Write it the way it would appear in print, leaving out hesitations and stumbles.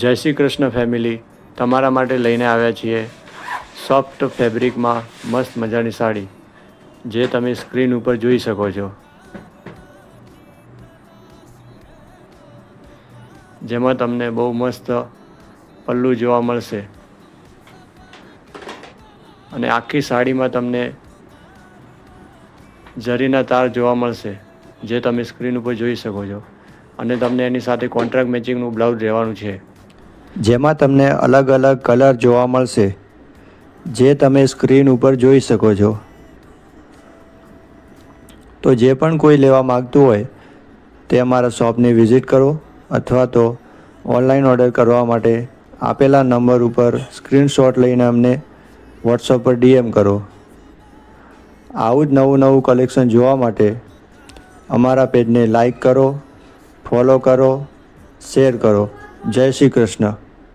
જય શ્રી કૃષ્ણ ફેમિલી, તમારા માટે લઈને આવ્યા છીએ સોફ્ટ ફેબ્રિકમાં મસ્ત મજાની સાડી, જે તમે સ્ક્રીન ઉપર જોઈ શકો છો. જેમાં તમને બહુ મસ્ત પલ્લું જોવા મળશે અને આખી સાડીમાં તમને જરીના તાર જોવા મળશે, જે તમે સ્ક્રીન ઉપર જોઈ શકો છો. અને તમને એની સાથે કોન્ટ્રાક્ટ મેચિંગનું બ્લાઉઝ રહેવાનું છે, જેમાં તમને અલગ અલગ કલર જોવા મળશે, જે તમે સ્ક્રીન ઉપર જોઈ શકો છો. તો જે પણ કોઈ લેવા માગતું હોય તે અમારા શોપની વિઝિટ કરો અથવા તો ઓનલાઈન ઓર્ડર કરવા માટે આપેલા નંબર ઉપર સ્ક્રીનશોટ લઈને અમને વોટ્સઅપ પર DM કરો. આવું જ નવું કલેક્શન જોવા માટે અમારા પેજને લાઈક કરો, ફોલો કરો, શેર કરો. જય શ્રી કૃષ્ણ.